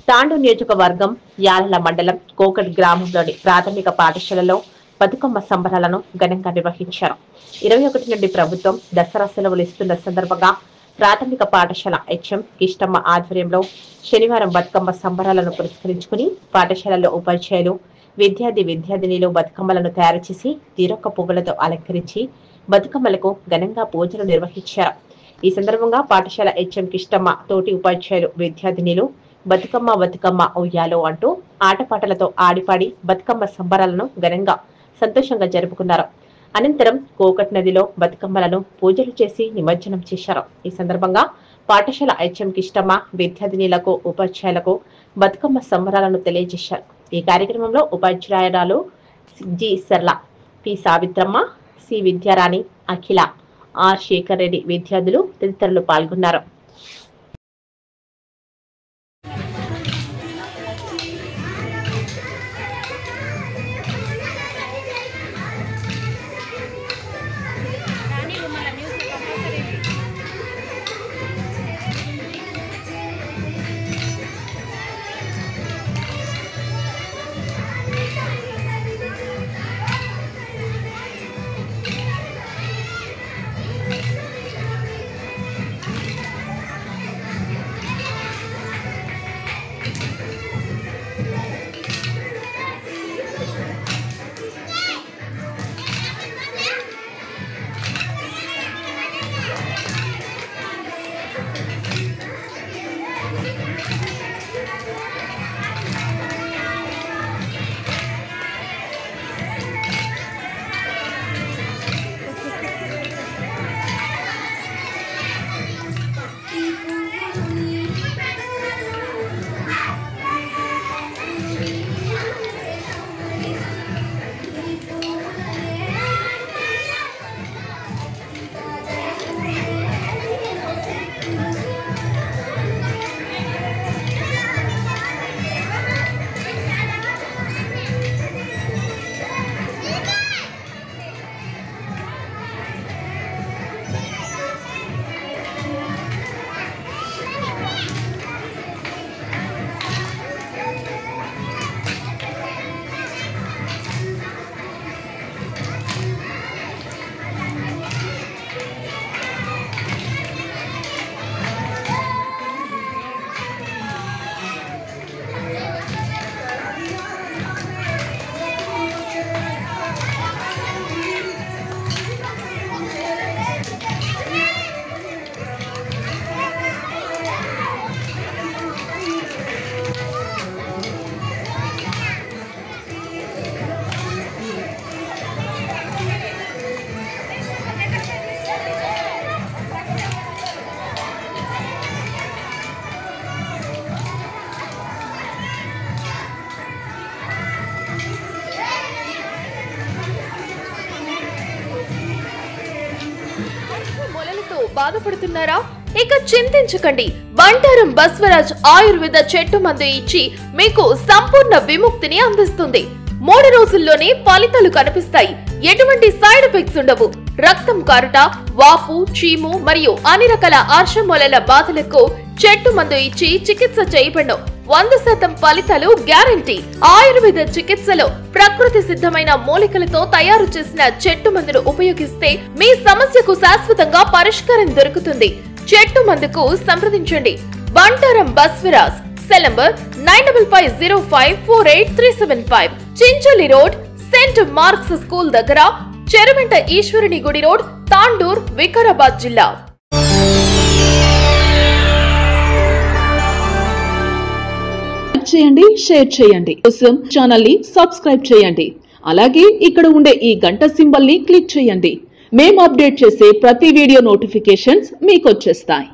తాండూరు నియోజకవర్గం యాలల మండలం కోకట్ గ్రామంలోని ప్రాథమిక పాఠశాలలో బతుకమ్మ సంబరాలను ఘనంగా నిర్వహించారు. 21 నుండి ప్రభుత్వం దసరా సెలవులు ఇస్తున్న సందర్భంగా ప్రాథమిక పాఠశాల హెచ్ఎం కిష్టమ్మ ఆధ్వర్యంలో శనివారం బతుకమ్మ సంబరాలను పురస్కరించుకుని పాఠశాలలో ఉపాధ్యాయులు విద్యార్థినిలు బతుకమ్మలను తయారు చేసి తీరొక్క పువ్వులతో అలంకరించి బతుకమ్మలకు ఘనంగా పూజలు నిర్వహించారు. ఈ సందర్భంగా పాఠశాల హెచ్ఎం కిష్టమ్మ తోటి ఉపాధ్యాయులు విద్యార్థినిలు బతుకమ్మ ఉయ్యాలో అంటూ ఆటపాటలతో ఆడిపాడి బతుకమ్మ సంబరాలను ఘనంగా సంతోషంగా జరుపుకున్నారు. అనంతరం కోకట్ నదిలో బతుకమ్మలను పూజలు చేసి నిమజ్జనం చేశారు. ఈ సందర్భంగా పాఠశాల హెచ్ఎం కిష్టమ్మ విద్యార్థినిలకు ఉపాధ్యాయులకు బతుకమ్మ సంబరాలను తెలియజేశారు. ఈ కార్యక్రమంలో ఉపాధ్యాయురాలు G Sarla, P Savitramma, C Vidyarani, Akhila, R Shekar Reddy విద్యార్థులు తదితరులు పాల్గొన్నారు. బాధపడుతున్నారా? ఇక చింతించకండి. బంటారం బస్వరాజ్ ఆయుర్వేద చెట్టు మందు ఇచ్చి మీకు సంపూర్ణ విముక్తిని అందిస్తుంది. 3 రోజుల్లోనే ఫలితాలు కనిపిస్తాయి. ఎటువంటి సైడ్ ఎఫెక్ట్స్ ఉండవు. రక్తం కారుట, వాపు, చీము మరియు అన్ని రకాల ఆర్షమూలల బాధలకు చెట్టు మందు ఇచ్చి చికిత్స చేయబడను. 100% ఫలితాలు గ్యారంటీ. ఆయుర్వేద చికిత్సలో ప్రకృతి సిద్ధమైన మూలికలతో తయారు చేసిన చెట్టు మందును ఉపయోగిస్తే మీ సమస్యకు శాశ్వతంగా పరిష్కారం దొరుకుతుంది. చెట్టు మందుకు సంప్రదించండి. Bantaram Basvaraj. Cell number 9505483375. Chinchali road, saint Mark's school దగ్గర, చెరుమెంట ఈశ్వరుని గుడి రోడ్, తాండూర్, వికారాబాద్ జిల్లా. చేయండి, షేర్ చేయండి. కోసం ఛానల్ ని సబ్స్క్రైబ్ చేయండి. అలాగే ఇక్కడ ఉండే ఈ గంట సింబల్ ని క్లిక్ చేయండి. మేము అప్డేట్ చేసే ప్రతి వీడియో నోటిఫికేషన్స్ మీకు వచ్చేస్తాయి.